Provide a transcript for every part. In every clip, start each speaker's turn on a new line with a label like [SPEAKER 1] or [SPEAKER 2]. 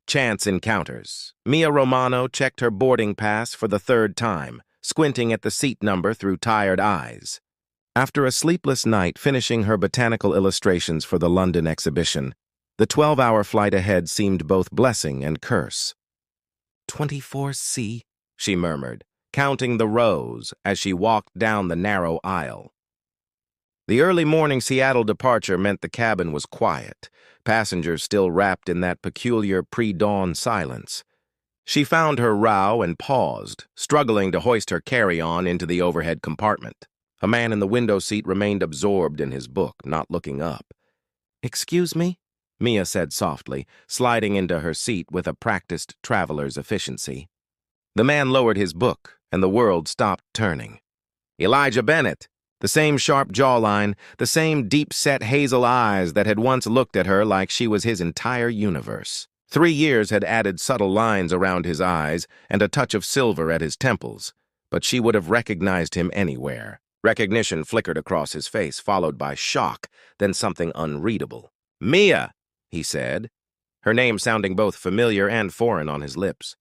[SPEAKER 1] Chance encounters. Mia Romano checked her boarding pass for the third time, squinting at the seat number through tired eyes. After a sleepless night finishing her botanical illustrations for the London exhibition, the 12-hour flight ahead seemed both blessing and curse. 24C, she murmured, counting the rows as she walked down the narrow aisle. The early morning Seattle departure meant the cabin was quiet, passengers still wrapped in that peculiar pre-dawn silence. She found her row and paused, struggling to hoist her carry-on into the overhead compartment. A man in the window seat remained absorbed in his book, not looking up. "Excuse me?" Mia said softly, sliding into her seat with a practiced traveler's efficiency. The man lowered his book, and the world stopped turning. Elijah Bennett, the same sharp jawline, the same deep-set hazel eyes that had once looked at her like she was his entire universe. 3 years had added subtle lines around his eyes and a touch of silver at his temples, but she would have recognized him anywhere. Recognition flickered across his face, followed by shock, then something unreadable. "Mia," he said, her name sounding both familiar and foreign on his lips.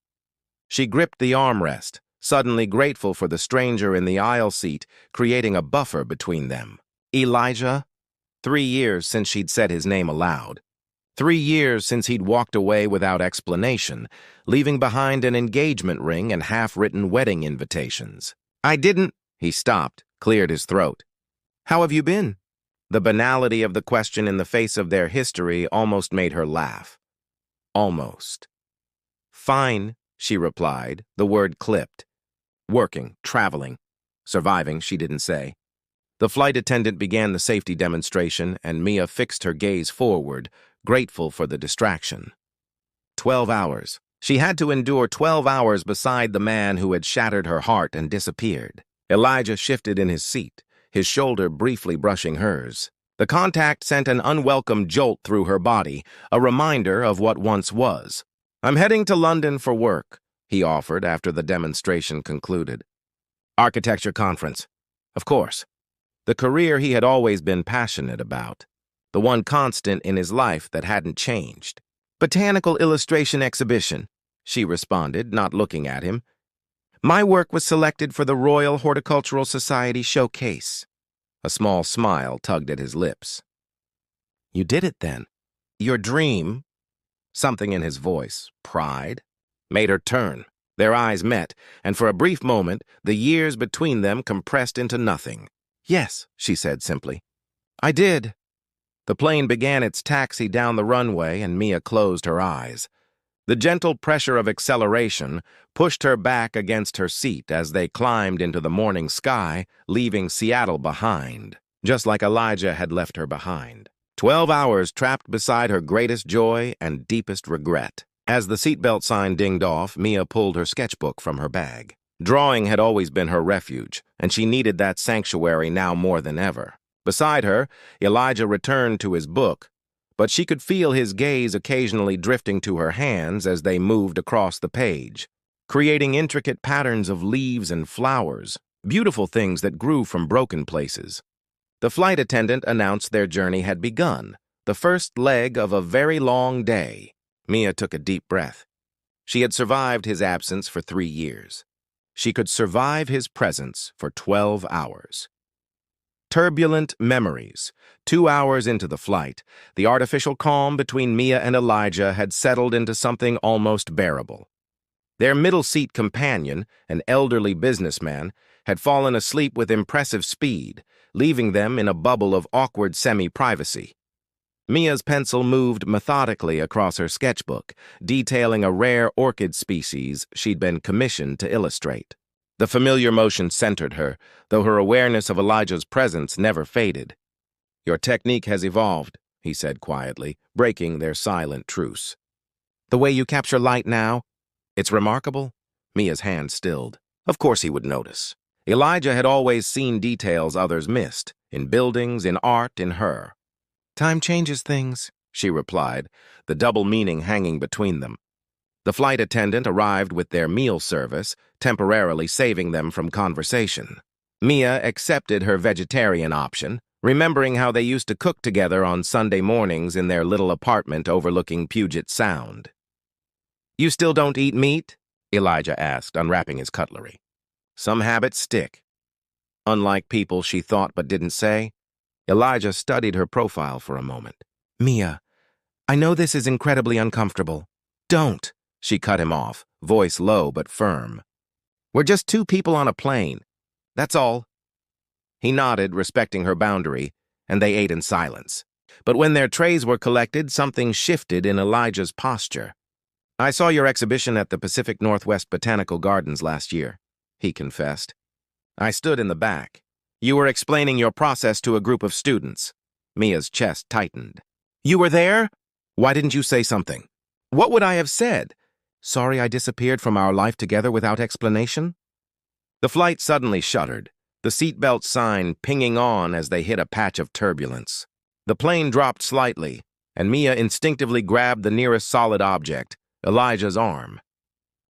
[SPEAKER 1] She gripped the armrest, suddenly grateful for the stranger in the aisle seat, creating a buffer between them. Elijah? 3 years since she'd said his name aloud. 3 years since he'd walked away without explanation, leaving behind an engagement ring and half-written wedding invitations. "I didn't—" He stopped, cleared his throat. "How have you been?" The banality of the question in the face of their history almost made her laugh. Almost. "Fine," she replied, the word clipped. Working, traveling, surviving, she didn't say. The flight attendant began the safety demonstration, and Mia fixed her gaze forward, grateful for the distraction. 12 hours. She had to endure 12 hours beside the man who had shattered her heart and disappeared. Elijah shifted in his seat, his shoulder briefly brushing hers. The contact sent an unwelcome jolt through her body, a reminder of what once was. "I'm heading to London for work," he offered after the demonstration concluded. Architecture conference. Of course. The career he had always been passionate about. The one constant in his life that hadn't changed. "Botanical illustration exhibition," she responded, not looking at him. "My work was selected for the Royal Horticultural Society showcase." A small smile tugged at his lips. "You did it then. Your dream," something in his voice, pride, made her turn. Their eyes met, and for a brief moment, the years between them compressed into nothing. "Yes," she said simply. "I did." The plane began its taxi down the runway, and Mia closed her eyes. The gentle pressure of acceleration pushed her back against her seat as they climbed into the morning sky, leaving Seattle behind, just like Elijah had left her behind. 12 hours trapped beside her greatest joy and deepest regret. As the seatbelt sign dinged off, Mia pulled her sketchbook from her bag. Drawing had always been her refuge, and she needed that sanctuary now more than ever. Beside her, Elijah returned to his book, but she could feel his gaze occasionally drifting to her hands as they moved across the page, creating intricate patterns of leaves and flowers, beautiful things that grew from broken places. The flight attendant announced their journey had begun, the first leg of a very long day. Mia took a deep breath. She had survived his absence for 3 years. She could survive his presence for 12 hours. Turbulent memories. 2 hours into the flight, the artificial calm between Mia and Elijah had settled into something almost bearable. Their middle-seat companion, an elderly businessman, had fallen asleep with impressive speed, leaving them in a bubble of awkward semi-privacy. Mia's pencil moved methodically across her sketchbook, detailing a rare orchid species she'd been commissioned to illustrate. The familiar motion centered her, though her awareness of Elijah's presence never faded. "Your technique has evolved," he said quietly, breaking their silent truce. "The way you capture light now, it's remarkable." Mia's hand stilled. Of course he would notice. Elijah had always seen details others missed, in buildings, in art, in her. "Time changes things," she replied, the double meaning hanging between them. The flight attendant arrived with their meal service, temporarily saving them from conversation. Mia accepted her vegetarian option, remembering how they used to cook together on Sunday mornings in their little apartment overlooking Puget Sound. You still don't eat meat? Elijah asked, unwrapping his cutlery. Some habits stick. Unlike people she thought but didn't say, Elijah studied her profile for a moment. Mia, I know this is incredibly uncomfortable. Don't, she cut him off, voice low but firm. We're just two people on a plane. That's all. He nodded, respecting her boundary, and they ate in silence. But when their trays were collected, something shifted in Elijah's posture. I saw your exhibition at the Pacific Northwest Botanical Gardens last year, he confessed. I stood in the back. You were explaining your process to a group of students. Mia's chest tightened. You were there? Why didn't you say something? What would I have said? Sorry I disappeared from our life together without explanation? The flight suddenly shuddered, the seatbelt sign pinging on as they hit a patch of turbulence. The plane dropped slightly, and Mia instinctively grabbed the nearest solid object, Elijah's arm.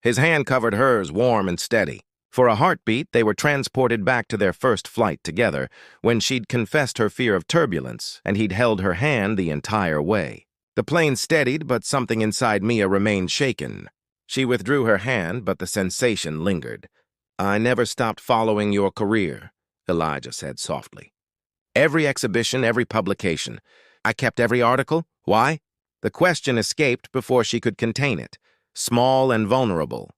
[SPEAKER 1] His hand covered hers, warm and steady. For a heartbeat, they were transported back to their first flight together, when she'd confessed her fear of turbulence, and he'd held her hand the entire way. The plane steadied, but something inside Mia remained shaken. She withdrew her hand, but the sensation lingered. I never stopped following your career, Elijah said softly. Every exhibition, every publication. I kept every article. Why? The question escaped before she could contain it. Small and vulnerable.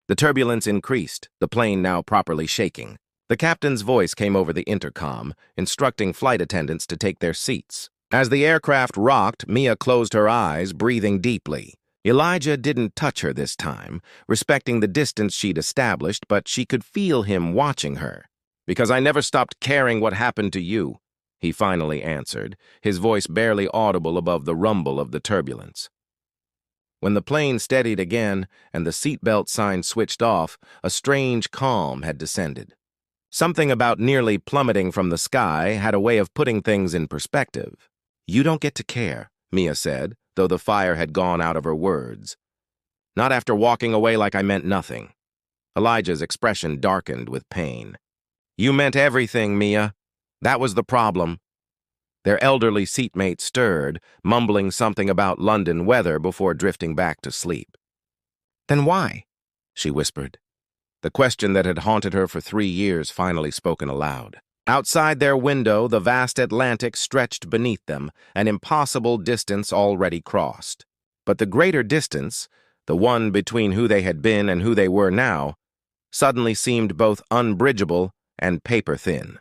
[SPEAKER 1] The turbulence increased, the plane now properly shaking. The captain's voice came over the intercom, instructing flight attendants to take their seats. As the aircraft rocked, Mia closed her eyes, breathing deeply. Elijah didn't touch her this time, respecting the distance she'd established, but she could feel him watching her. Because I never stopped caring what happened to you, he finally answered, his voice barely audible above the rumble of the turbulence. When the plane steadied again and the seatbelt sign switched off, a strange calm had descended. Something about nearly plummeting from the sky had a way of putting things in perspective. You don't get to care, Mia said, though the fire had gone out of her words. Not after walking away like I meant nothing. Elijah's expression darkened with pain. You meant everything, Mia. That was the problem. Their elderly seatmate stirred, mumbling something about London weather before drifting back to sleep. Then why? She whispered. The question that had haunted her for 3 years finally spoken aloud. Outside their window, the vast Atlantic stretched beneath them, an impossible distance already crossed. But the greater distance, the one between who they had been and who they were now, suddenly seemed both unbridgeable and paper-thin.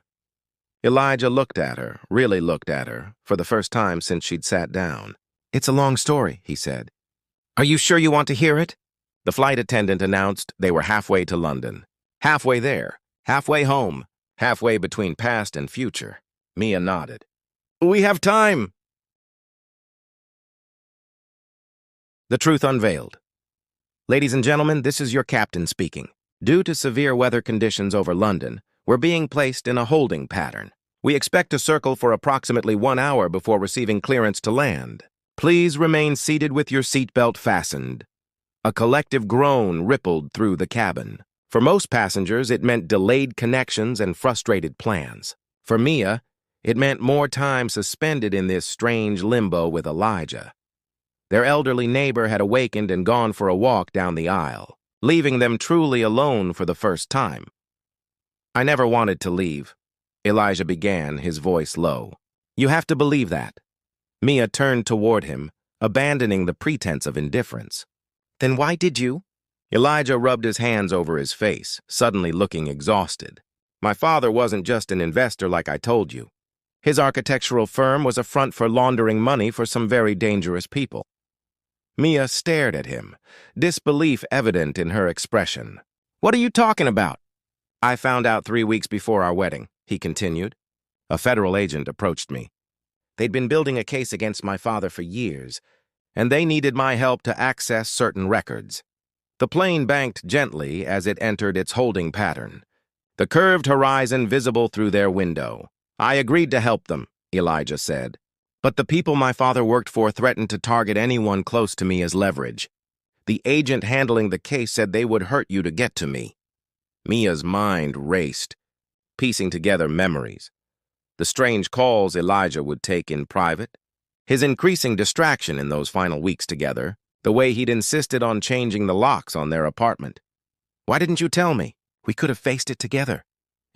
[SPEAKER 1] Elijah looked at her, really looked at her, for the first time since she'd sat down. It's a long story, he said. Are you sure you want to hear it? The flight attendant announced they were halfway to London. Halfway there, halfway home, halfway between past and future. Mia nodded. We have time. The truth unveiled. Ladies and gentlemen, this is your captain speaking. Due to severe weather conditions over London, we're being placed in a holding pattern. We expect to circle for approximately 1 hour before receiving clearance to land. Please remain seated with your seatbelt fastened. A collective groan rippled through the cabin. For most passengers, it meant delayed connections and frustrated plans. For Mia, it meant more time suspended in this strange limbo with Elijah. Their elderly neighbor had awakened and gone for a walk down the aisle, leaving them truly alone for the first time. I never wanted to leave, Elijah began, his voice low. You have to believe that. Mia turned toward him, abandoning the pretense of indifference. Then why did you? Elijah rubbed his hands over his face, suddenly looking exhausted. My father wasn't just an investor like I told you. His architectural firm was a front for laundering money for some very dangerous people. Mia stared at him, disbelief evident in her expression. What are you talking about? I found out 3 weeks before our wedding, he continued. A federal agent approached me. They'd been building a case against my father for years, and they needed my help to access certain records. The plane banked gently as it entered its holding pattern, the curved horizon visible through their window. I agreed to help them, Elijah said. But the people my father worked for threatened to target anyone close to me as leverage. The agent handling the case said they would hurt you to get to me. Mia's mind raced, piecing together memories. The strange calls Elijah would take in private, his increasing distraction in those final weeks together, The way he'd insisted on changing the locks on their apartment. Why didn't you tell me? We could have faced it together.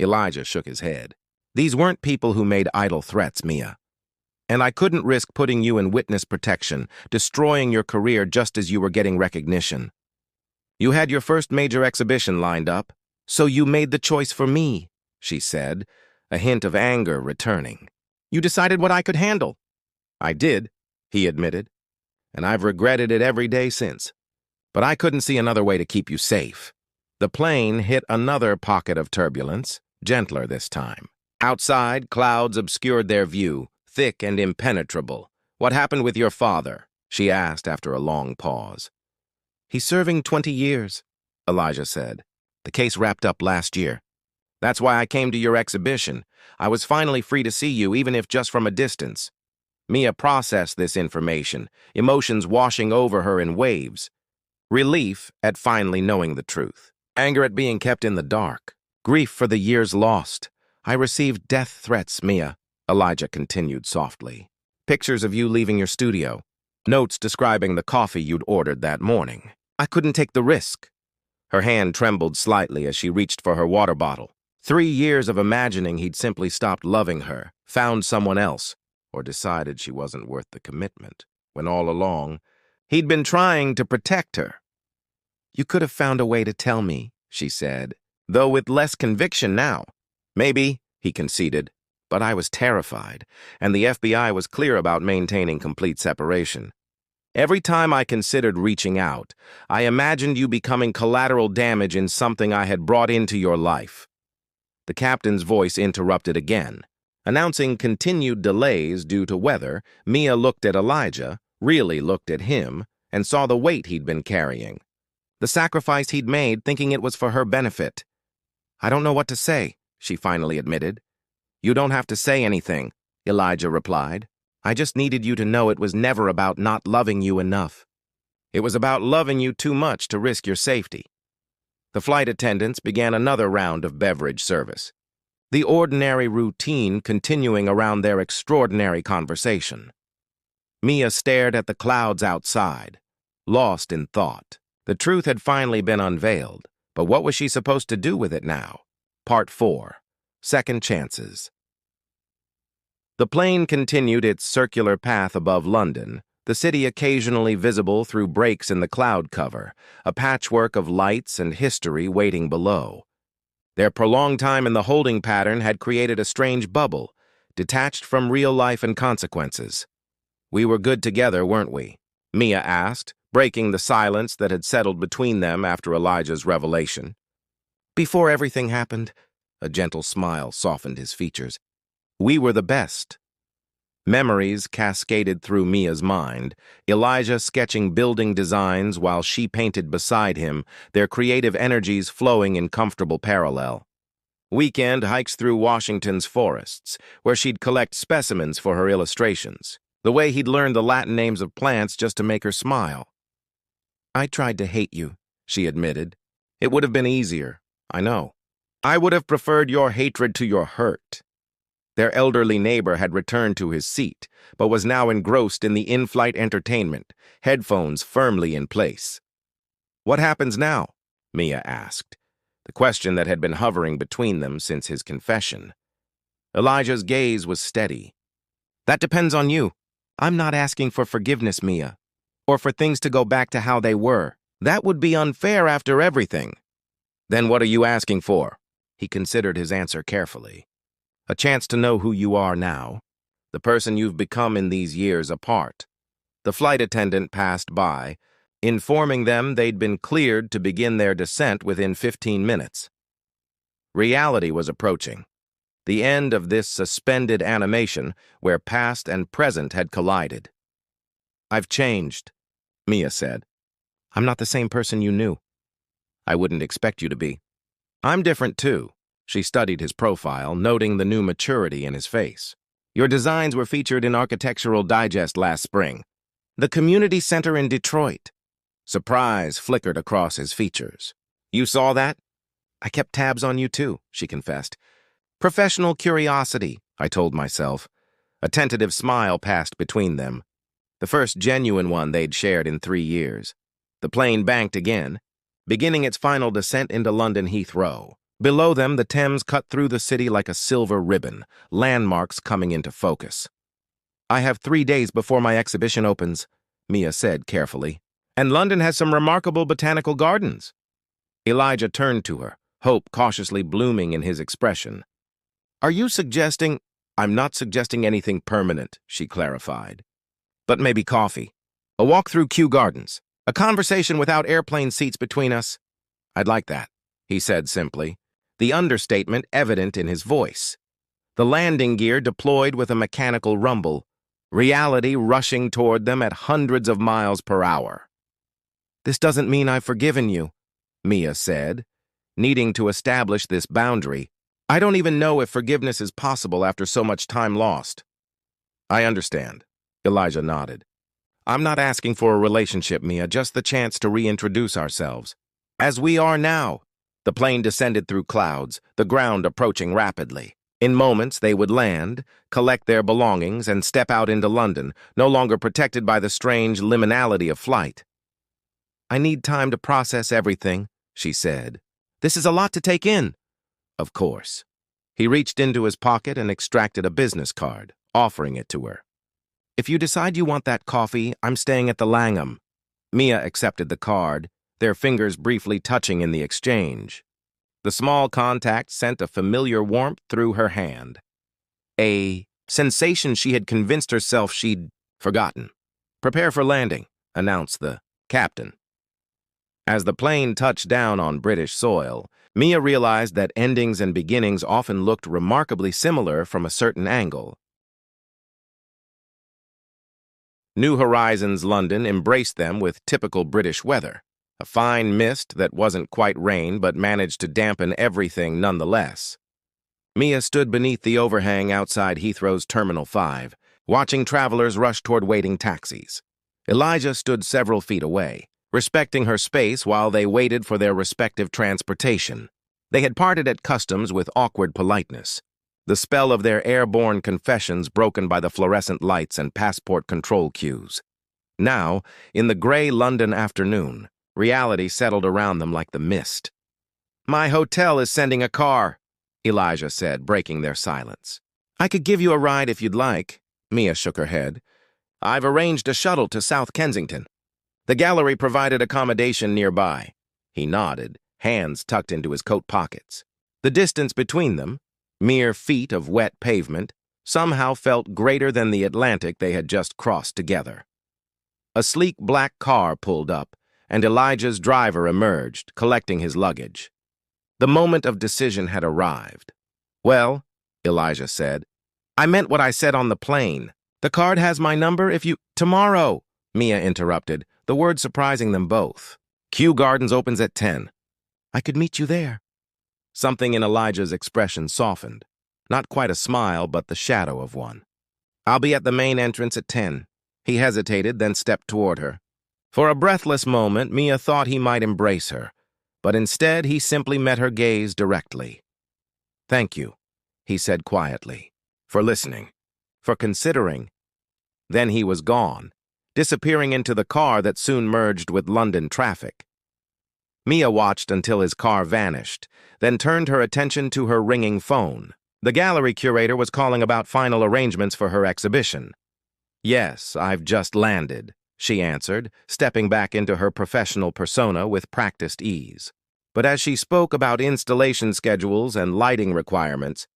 [SPEAKER 1] Elijah shook his head. These weren't people who made idle threats, Mia. And I couldn't risk putting you in witness protection, destroying your career just as you were getting recognition. You had your first major exhibition lined up, so you made the choice for me, she said, a hint of anger returning. You decided what I could handle. I did, he admitted, and I've regretted it every day since. But I couldn't see another way to keep you safe. The plane hit another pocket of turbulence, gentler this time. Outside, clouds obscured their view, thick and impenetrable. What happened with your father? She asked after a long pause. He's serving 20 years, Elijah said. The case wrapped up last year. That's why I came to your exhibition. I was finally free to see you, even if just from a distance. Mia processed this information, emotions washing over her in waves. Relief at finally knowing the truth. Anger at being kept in the dark. Grief for the years lost. I received death threats, Mia, Elijah continued softly. Pictures of you leaving your studio. Notes describing the coffee you'd ordered that morning. I couldn't take the risk. Her hand trembled slightly as she reached for her water bottle. 3 years of imagining he'd simply stopped loving her, found someone else, or decided she wasn't worth the commitment, when all along, he'd been trying to protect her. You could have found a way to tell me, she said, though with less conviction now. Maybe, he conceded, but I was terrified, and the FBI was clear about maintaining complete separation. Every time I considered reaching out, I imagined you becoming collateral damage in something I had brought into your life. The captain's voice interrupted again. Announcing continued delays due to weather, Mia looked at Elijah, really looked at him, and saw the weight he'd been carrying. The sacrifice he'd made thinking it was for her benefit. I don't know what to say, she finally admitted. You don't have to say anything, Elijah replied. I just needed you to know it was never about not loving you enough. It was about loving you too much to risk your safety. The flight attendants began another round of beverage service. The ordinary routine continuing around their extraordinary conversation. Mia stared at the clouds outside, lost in thought. The truth had finally been unveiled, but what was she supposed to do with it now? Part 4. Second Chances. The plane continued its circular path above London, the city occasionally visible through breaks in the cloud cover, a patchwork of lights and history waiting below. Their prolonged time in the holding pattern had created a strange bubble, detached from real life and consequences. We were good together, weren't we? Mia asked, breaking the silence that had settled between them after Elijah's revelation. Before everything happened, a gentle smile softened his features. We were the best. Memories cascaded through Mia's mind, Elijah sketching building designs while she painted beside him, their creative energies flowing in comfortable parallel. Weekend hikes through Washington's forests, where she'd collect specimens for her illustrations, the way he'd learned the Latin names of plants just to make her smile. I tried to hate you, she admitted. It would have been easier, I know. I would have preferred your hatred to your hurt. Their elderly neighbor had returned to his seat, but was now engrossed in the in-flight entertainment, headphones firmly in place. What happens now? Mia asked, the question that had been hovering between them since his confession. Elijah's gaze was steady. That depends on you. I'm not asking for forgiveness, Mia, or for things to go back to how they were. That would be unfair after everything. Then what are you asking for? He considered his answer carefully. A chance to know who you are now, the person you've become in these years apart. The flight attendant passed by, informing them they'd been cleared to begin their descent within 15 minutes. Reality was approaching. The end of this suspended animation where past and present had collided. I've changed, Mia said. I'm not the same person you knew. I wouldn't expect you to be. I'm different too. She studied his profile, noting the new maturity in his face. Your designs were featured in Architectural Digest last spring. The community center in Detroit. Surprise flickered across his features. You saw that? I kept tabs on you too, she confessed. Professional curiosity, I told myself. A tentative smile passed between them. the first genuine one they'd shared in 3 years. The plane banked again, beginning its final descent into London Heathrow. Below them, the Thames cut through the city like a silver ribbon, landmarks coming into focus. "I have 3 days before my exhibition opens," Mia said carefully. "And London has some remarkable botanical gardens." Elijah turned to her, hope cautiously blooming in his expression. "Are you suggesting—" "I'm not suggesting anything permanent," she clarified. "But maybe coffee. A walk through Kew Gardens. A conversation without airplane seats between us." "I'd like that," he said simply, the understatement evident in his voice. The landing gear deployed with a mechanical rumble, reality rushing toward them at hundreds of miles per hour. "This doesn't mean I've forgiven you," Mia said, needing to establish this boundary. "I don't even know if forgiveness is possible after so much time lost." "I understand," Elijah nodded. "I'm not asking for a relationship, Mia, just the chance to reintroduce ourselves. As we are now." The plane descended through clouds, the ground approaching rapidly. In moments, they would land, collect their belongings, and step out into London, no longer protected by the strange liminality of flight. "I need time to process everything," she said. "This is a lot to take in." "Of course." He reached into his pocket and extracted a business card, offering it to her. "If you decide you want that coffee, I'm staying at the Langham." Mia accepted the card, their fingers briefly touching in the exchange. The small contact sent a familiar warmth through her hand. A sensation she had convinced herself she'd forgotten. "Prepare for landing," announced the captain. As the plane touched down on British soil, Mia realized that endings and beginnings often looked remarkably similar from a certain angle. New Horizons London embraced them with typical British weather. A fine mist that wasn't quite rain but managed to dampen everything nonetheless. Mia stood beneath the overhang outside Heathrow's Terminal 5, watching travelers rush toward waiting taxis. Elijah stood several feet away, respecting her space while they waited for their respective transportation. They had parted at customs with awkward politeness, the spell of their airborne confessions broken by the fluorescent lights and passport control queues. Now, in the gray London afternoon, reality settled around them like the mist. "My hotel is sending a car," Elijah said, breaking their silence. "I could give you a ride if you'd like." Mia shook her head. "I've arranged a shuttle to South Kensington. The gallery provided accommodation nearby." He nodded, hands tucked into his coat pockets. The distance between them, mere feet of wet pavement, somehow felt greater than the Atlantic they had just crossed together. A sleek black car pulled up, and Elijah's driver emerged, collecting his luggage. The moment of decision had arrived. "Well," Elijah said, "I meant what I said on the plane. The card has my number if you—" "Tomorrow," Mia interrupted, the word surprising them both. "Kew Gardens opens at 10. I could meet you there." Something in Elijah's expression softened. Not quite a smile, but the shadow of one. "I'll be at the main entrance at 10. He hesitated, then stepped toward her. For a breathless moment, Mia thought he might embrace her, but instead he simply met her gaze directly. "Thank you," he said quietly, "for listening, for considering." Then he was gone, disappearing into the car that soon merged with London traffic. Mia watched until his car vanished, then turned her attention to her ringing phone. The gallery curator was calling about final arrangements for her exhibition. "Yes, I've just landed," she answered, stepping back into her professional persona with practiced ease. But as she spoke about installation schedules and lighting requirements,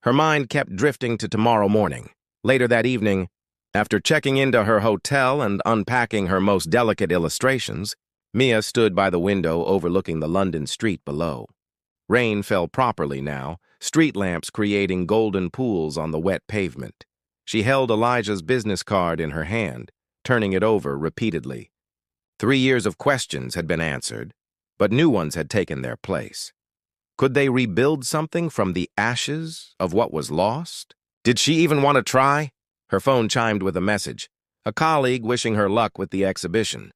[SPEAKER 1] her mind kept drifting to tomorrow morning. Later that evening, after checking into her hotel and unpacking her most delicate illustrations, Mia stood by the window overlooking the London street below. Rain fell properly now, street lamps creating golden pools on the wet pavement. She held Elijah's business card in her hand, turning it over repeatedly. 3 years of questions had been answered, but new ones had taken their place. Could they rebuild something from the ashes of what was lost? Did she even want to try? Her phone chimed with a message, a colleague wishing her luck with the exhibition.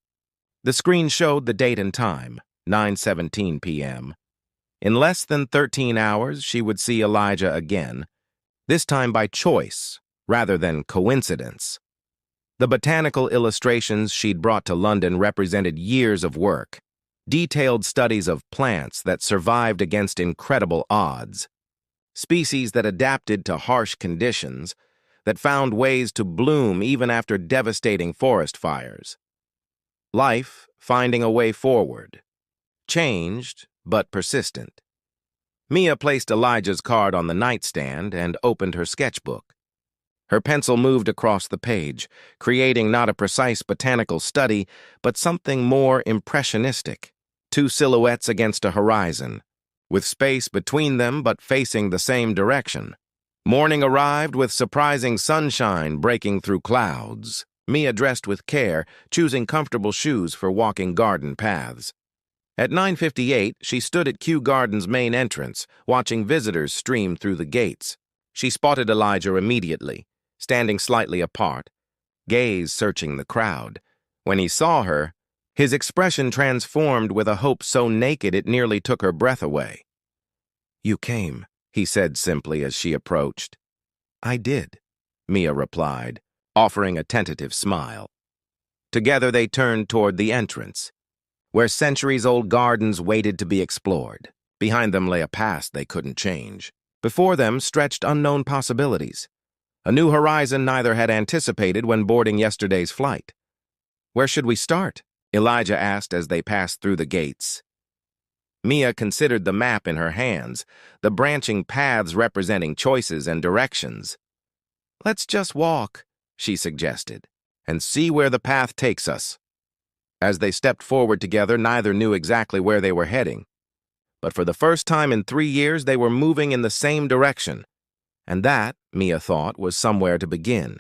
[SPEAKER 1] The screen showed the date and time, 9:17 p.m. In less than 13 hours, she would see Elijah again, this time by choice rather than coincidence. The botanical illustrations she'd brought to London represented years of work, detailed studies of plants that survived against incredible odds, species that adapted to harsh conditions, that found ways to bloom even after devastating forest fires. Life finding a way forward, changed but persistent. Mia placed Elijah's card on the nightstand and opened her sketchbook. Her pencil moved across the page, creating not a precise botanical study, but something more impressionistic. Two silhouettes against a horizon, with space between them but facing the same direction. Morning arrived with surprising sunshine breaking through clouds. Mia dressed with care, choosing comfortable shoes for walking garden paths. At 9:58, she stood at Kew Garden's main entrance, watching visitors stream through the gates. She spotted Elijah immediately, standing slightly apart, gaze searching the crowd. When he saw her, his expression transformed with a hope so naked it nearly took her breath away. "You came," he said simply as she approached. "I did," Mia replied, offering a tentative smile. Together they turned toward the entrance, where centuries-old gardens waited to be explored. Behind them lay a past they couldn't change. Before them stretched unknown possibilities, a new horizon neither had anticipated when boarding yesterday's flight. "Where should we start?" Elijah asked as they passed through the gates. Mia considered the map in her hands, the branching paths representing choices and directions. "Let's just walk," she suggested, "and see where the path takes us." As they stepped forward together, neither knew exactly where they were heading. But for the first time in 3 years, they were moving in the same direction. And that, Mia thought, was somewhere to begin.